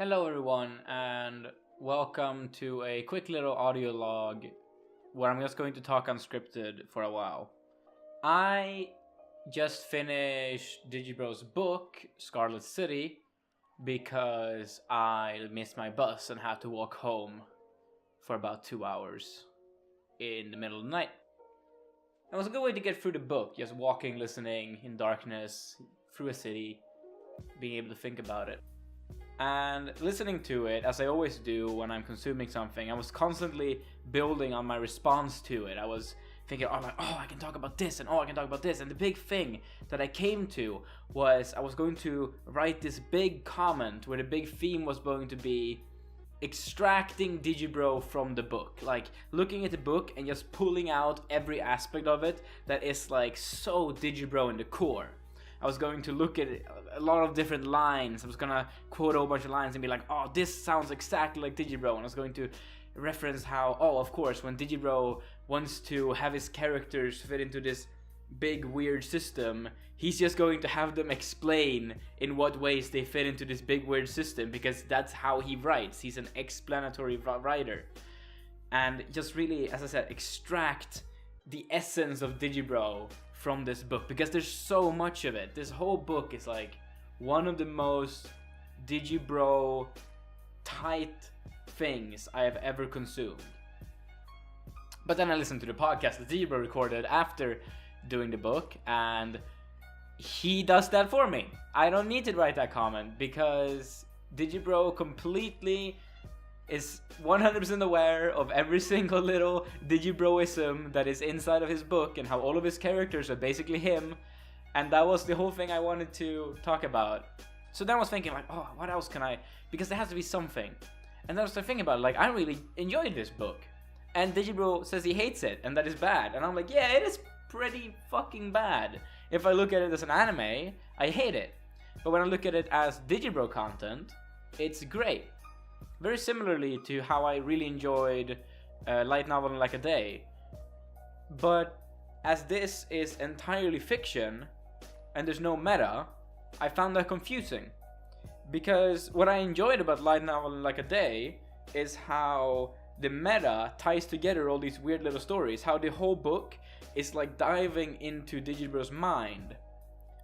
Hello everyone and welcome to a quick little audio log where I'm just going to talk unscripted for a while. I just finished Digibro's book, Scarlet City, because I missed my bus and had to walk home for about 2 hours in the middle of the night. It was a good way to get through the book, just walking, listening in darkness, through a city, being able to think about it. And listening to it, as I always do when I'm consuming something, I was constantly building on my response to it. I was thinking, I can talk about this, and I can talk about this. And the big thing that I came to was I was going to write this big comment where the big theme was going to be extracting Digibro from the book. Like, looking at the book and just pulling out every aspect of it that is like so Digibro in the core. I was going to look at a lot of different lines. I was gonna quote a whole bunch of lines and be like, oh, this sounds exactly like Digibro. And I was going to reference how, of course, when Digibro wants to have his characters fit into this big weird system, he's just going to have them explain in what ways they fit into this big weird system, because that's how he writes. He's an explanatory writer. And just really, as I said, extract the essence of Digibro from this book, because there's so much of it. This whole book is like one of the most Digibro tight things I have ever consumed. But then I listened to the podcast that Digibro recorded after doing the book, and he does that for me. I don't need to write that comment because Digibro completely is 100% aware of every single little Digibroism that is inside of his book and how all of his characters are basically him. And that was the whole thing I wanted to talk about. So then I was thinking like, oh, what else can I, because there has to be something. And then I was thinking about it, like, I really enjoyed this book. And Digibro says he hates it and that is bad. And I'm like, yeah, it is pretty fucking bad. If I look at it as an anime, I hate it. But when I look at it as Digibro content, it's great. Very similarly to how I really enjoyed Light Novel in Like a Day. But as this is entirely fiction and there's no meta, I found that confusing. Because what I enjoyed about Light Novel in Like a Day is how the meta ties together all these weird little stories. How the whole book is like diving into Digibro's mind.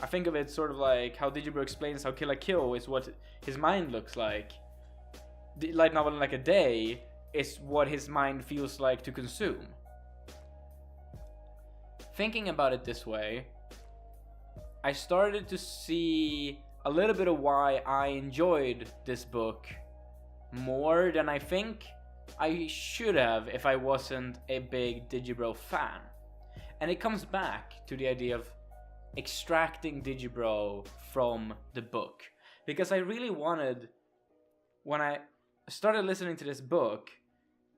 I think of it sort of like how Digibro explains how Kill la Kill is what his mind looks like. The Light Novel in Like a Day is what his mind feels like to consume. Thinking about it this way, I started to see a little bit of why I enjoyed this book more than I think I should have if I wasn't a big Digibro fan. And it comes back to the idea of extracting Digibro from the book. Because I really wanted, when I started listening to this book,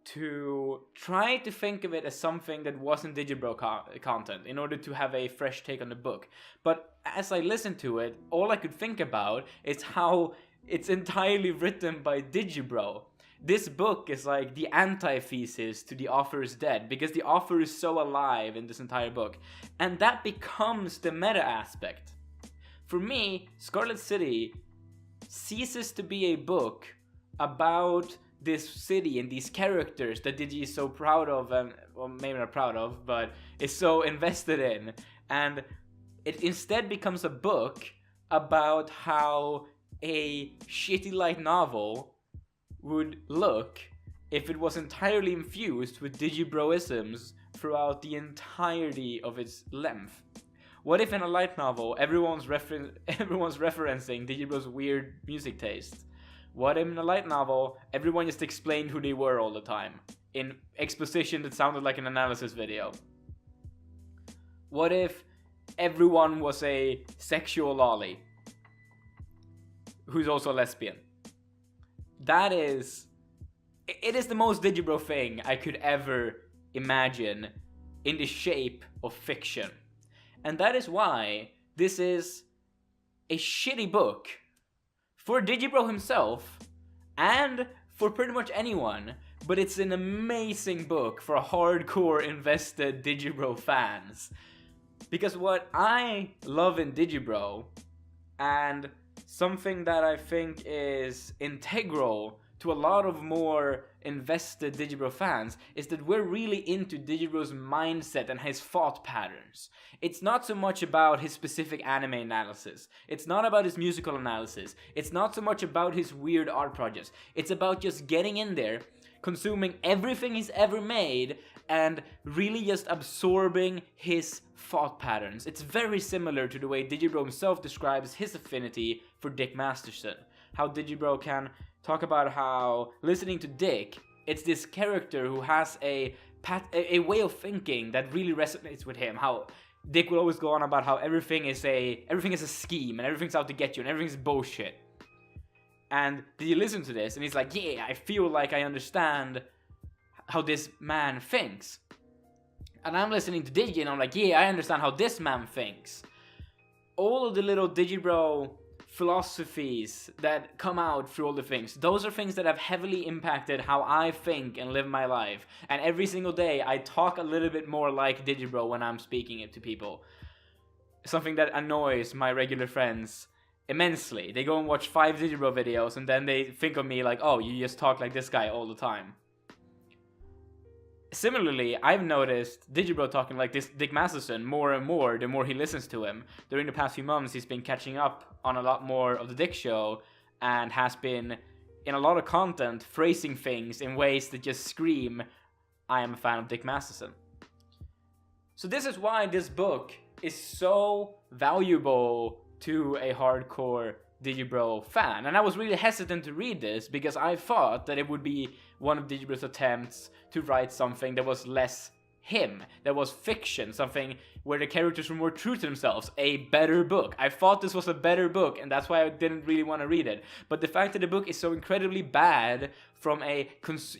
to try to think of it as something that wasn't Digibro content in order to have a fresh take on the book. But as I listened to it, all I could think about is how it's entirely written by Digibro. This book is like the antithesis to The Author is Dead, because the author is so alive in this entire book. And that becomes the meta aspect. For me, Scarlet City ceases to be a book about this city and these characters that Digi is so proud of, and well, maybe not proud of, but is so invested in. And it instead becomes a book about how a shitty light novel would look if it was entirely infused with Digibroisms throughout the entirety of its length. What if in a light novel everyone's referencing Digibro's weird music taste? What if in a light novel everyone just explained who they were all the time in exposition that sounded like an analysis video? What if everyone was a sexual lolly who's also a lesbian? It is the most Digibro thing I could ever imagine in the shape of fiction. And that is why this is a shitty book for Digibro himself and for pretty much anyone, but it's an amazing book for hardcore invested Digibro fans. Because what I love in Digibro, and something that I think is integral to a lot of more invested Digibro fans is that we're really into Digibro's mindset and his thought patterns. It's not so much about his specific anime analysis. It's not about his musical analysis. It's not so much about his weird art projects. It's about just getting in there, consuming everything he's ever made, and really just absorbing his thought patterns. It's very similar to the way Digibro himself describes his affinity for Dick Masterson. How Digibro can talk about how listening to Dick, it's this character who has a way of thinking that really resonates with him. How Dick will always go on about how everything is a scheme and everything's out to get you and everything's bullshit. And did you listen to this? And he's like, yeah, I feel like I understand how this man thinks. And I'm listening to Digi and I'm like, yeah, I understand how this man thinks. All of the little Digibro philosophies that come out through all the things, those are things that have heavily impacted how I think and live my life. And every single day I talk a little bit more like Digibro when I'm speaking it to people. Something that annoys my regular friends immensely. They go and watch 5 Digibro videos and then they think of me like, oh, you just talk like this guy all the time. Similarly, I've noticed Digibro talking like this Dick Masterson more and more the more he listens to him. During the past few months, he's been catching up on a lot more of the Dick Show and has been, in a lot of content, phrasing things in ways that just scream, I am a fan of Dick Masterson. So this is why this book is so valuable to a hardcore Digibro fan. And I was really hesitant to read this because I thought that it would be one of Digibro's attempts to write something that was less him, that was fiction, something where the characters were more true to themselves, a better book. I thought this was a better book and that's why I didn't really want to read it. But the fact that the book is so incredibly bad from a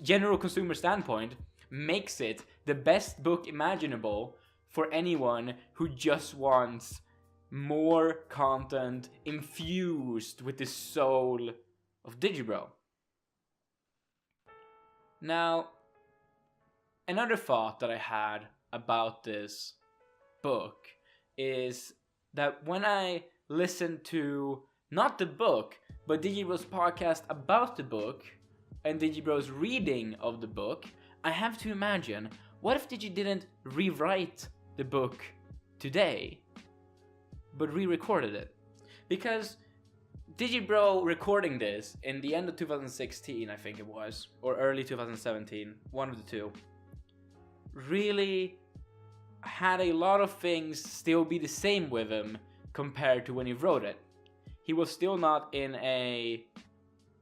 general consumer standpoint makes it the best book imaginable for anyone who just wants more content infused with the soul of Digibro. Now, another thought that I had about this book is that when I listen to not the book, but Digibro's podcast about the book and Digibro's reading of the book, I have to imagine, what if Digi didn't rewrite the book today, but re-recorded it? Because Digibro recording this in the end of 2016, I think it was, or early 2017, one of the two, really had a lot of things still be the same with him compared to when he wrote it. He was still not in a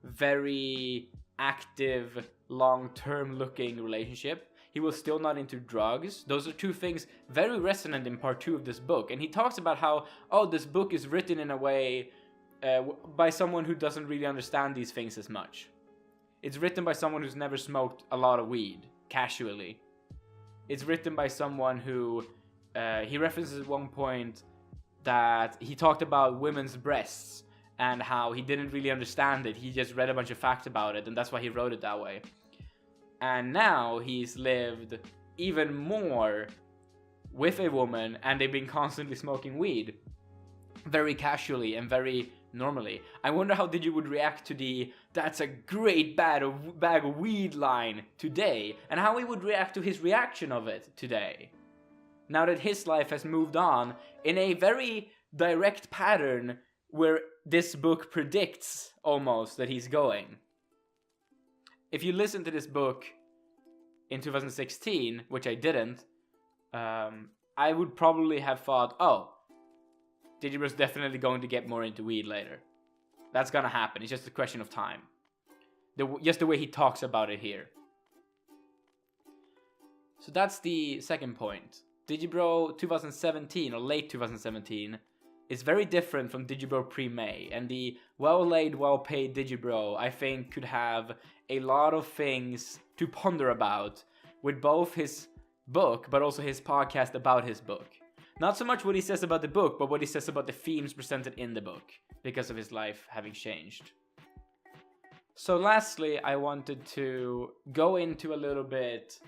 very active, long-term looking relationship. He was still not into drugs. Those are two things very resonant in part 2 of this book. And he talks about how, oh, this book is written in a way by someone who doesn't really understand these things as much. It's written by someone who's never smoked a lot of weed, casually. It's written by someone who, he references at one point that he talked about women's breasts and how he didn't really understand it. He just read a bunch of facts about it and that's why he wrote it that way. And now he's lived even more with a woman and they've been constantly smoking weed. Very casually and very normally. I wonder how Digi would react to the "that's a great bag of weed" line today, and how he would react to his reaction of it today. Now that his life has moved on in a very direct pattern where this book predicts almost that he's going. If you listen to this book in 2016, which I didn't, I would probably have thought, oh, Digibro's definitely going to get more into weed later. That's gonna happen. It's just a question of time. Just the way he talks about it here. So that's the second point. Digibro 2017 or late 2017 is very different from Digibro pre-May, and the well-laid, well-paid Digibro, I think, could have a lot of things to ponder about with both his book, but also his podcast about his book. Not so much what he says about the book, but what he says about the themes presented in the book, because of his life having changed. So lastly, I wanted to go into a little bit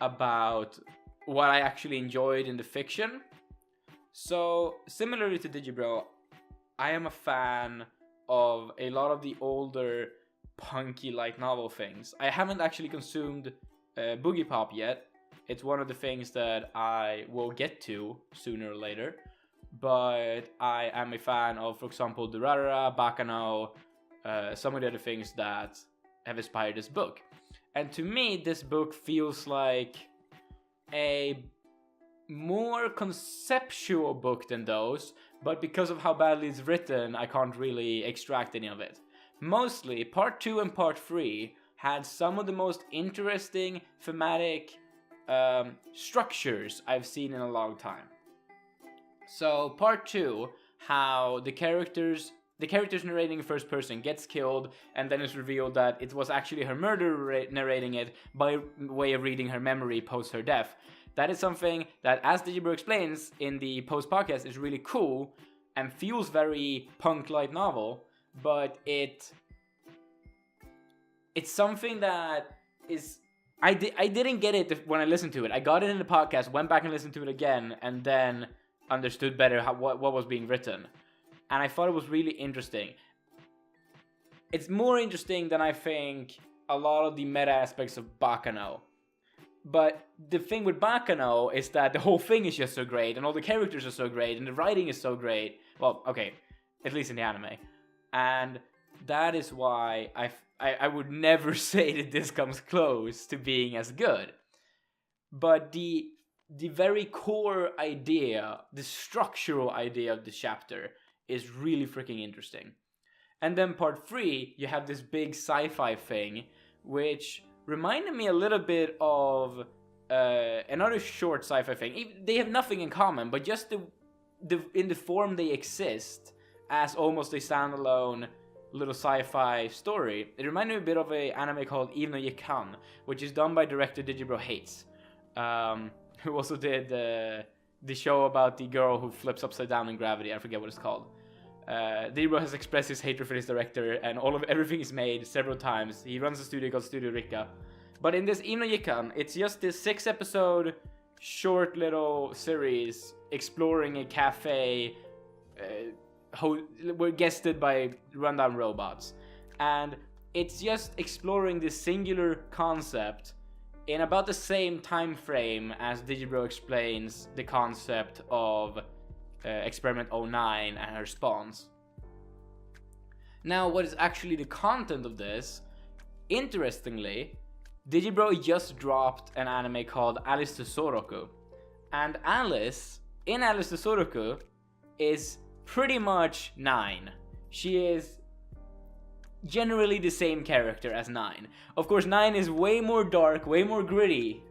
about what I actually enjoyed in the fiction. So, similarly to Digibro, I am a fan of a lot of the older punky light novel things. I haven't actually consumed Boogie Pop yet. It's one of the things that I will get to sooner or later. But I am a fan of, for example, Durarara, Bakano, some of the other things that have inspired this book. And to me, this book feels like a more conceptual book than those, but because of how badly it's written, I can't really extract any of it. Mostly, part 2 and part 3 had some of the most interesting thematic structures I've seen in a long time. So, part 2, how the characters narrating in first person gets killed, and then it's revealed that it was actually her murderer narrating it by way of reading her memory post her death. That is something that, as Digibro explains in the post podcast, is really cool and feels very punk light novel, but it's something that is... I didn't get it when I listened to it. I got it in the podcast, went back and listened to it again, and then understood better what was being written. And I thought it was really interesting. It's more interesting than I think a lot of the meta aspects of Bakano. But the thing with Bakano is that the whole thing is just so great, and all the characters are so great, and the writing is so great. Well, okay, at least in the anime. And that is why I would never say that this comes close to being as good. But the very core idea, the structural idea of the chapter is really freaking interesting. And then part 3, you have this big sci-fi thing, which reminded me a little bit of another short sci-fi thing. They have nothing in common, but just in the form they exist as almost a standalone little sci-fi story. It reminded me a bit of an anime called Even Though You Can, which is done by director Digibro Hates, who also did the show about the girl who flips upside down in gravity. I forget what it's called. Digibro has expressed his hatred for this director, and everything is made several times. He runs a studio called Studio Rika. But in this Even Though You Can, it's just this 6-episode short little series exploring a cafe we're guested by rundown robots, and it's just exploring this singular concept in about the same time frame as Digibro explains the concept of Experiment 09 and her spawns. Now, what is actually the content of this? Interestingly, Digibro just dropped an anime called Alice to Soroku, and Alice in Alice to Soroku is pretty much 9. She is generally the same character as 9. Of course, 9 is way more dark, way more gritty,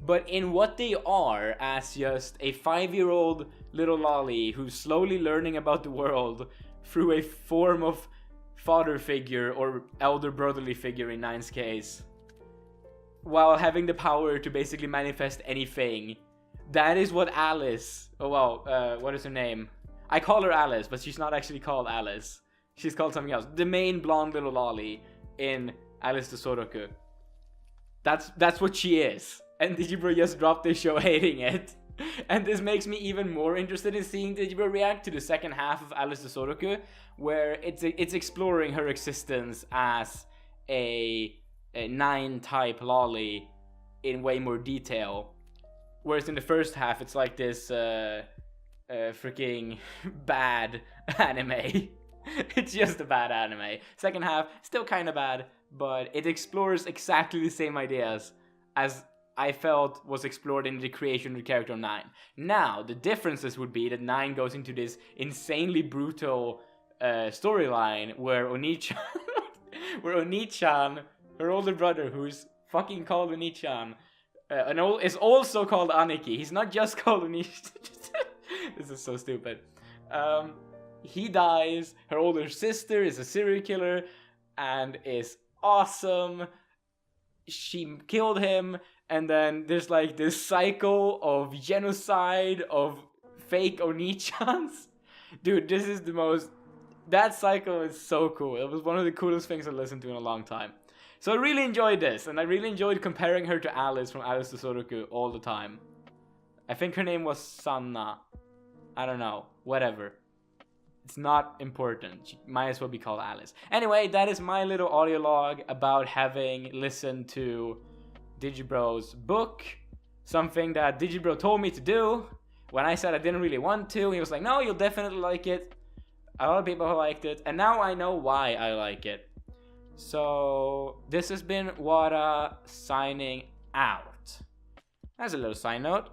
but in what they are as just a 5-year-old little lolly who's slowly learning about the world through a form of father figure or elder brotherly figure in 9's case, while having the power to basically manifest anything. That is what Alice... what is her name? I call her Alice, but she's not actually called Alice. She's called something else. The main blonde little lolly in Alice to Soroku. That's what she is. And Digibro just dropped this show hating it. And this makes me even more interested in seeing Digibro react to the second half of Alice to Soroku, where it's exploring her existence as a 9-type lolly in way more detail. Whereas in the first half, it's like this freaking bad anime. It's just a bad anime. Second half, still kind of bad, but it explores exactly the same ideas as I felt was explored in the creation of the character of 9. Now, the differences would be that 9 goes into this insanely brutal storyline where Oni-chan, her older brother, who's fucking called Oni-chan, is also called Aniki. He's not just called Oni-chan. This is so stupid. He dies. Her older sister is a serial killer and is awesome. She killed him, and then there's like this cycle of genocide of fake Oni-chans. Dude, this is the most... That cycle is so cool. It was one of the coolest things I listened to in a long time. So I really enjoyed this, and I really enjoyed comparing her to Alice from Alice to Soroku all the time. I think her name was Sanna. I don't know. Whatever. It's not important. She might as well be called Alice. Anyway, that is my little audio log about having listened to Digibro's book. Something that Digibro told me to do. When I said I didn't really want to, he was like, no, you'll definitely like it. A lot of people liked it. And now I know why I like it. So, this has been Whatta signing out. As a little side note,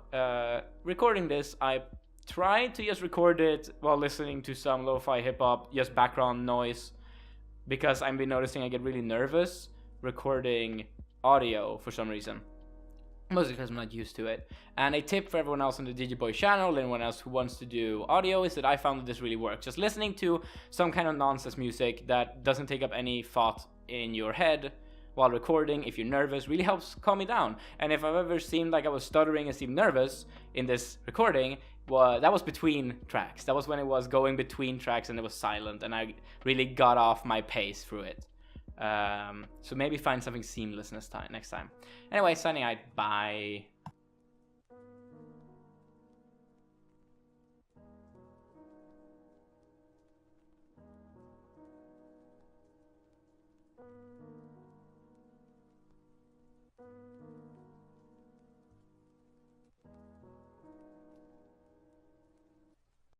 recording this, I tried to just record it while listening to some lo-fi hip-hop, just background noise, because I've been noticing I get really nervous recording audio for some reason. Mostly because I'm not used to it. And a tip for everyone else on the Digibois channel, and anyone else who wants to do audio, is that I found that this really works. Just listening to some kind of nonsense music that doesn't take up any thought in your head while recording, if you're nervous, really helps calm me down. And if I've ever seemed like I was stuttering and seemed nervous in this recording, well, that was between tracks. That was when it was going between tracks and it was silent, and I really got off my pace through it. So maybe find something seamless next time. Anyway, signing out. Bye.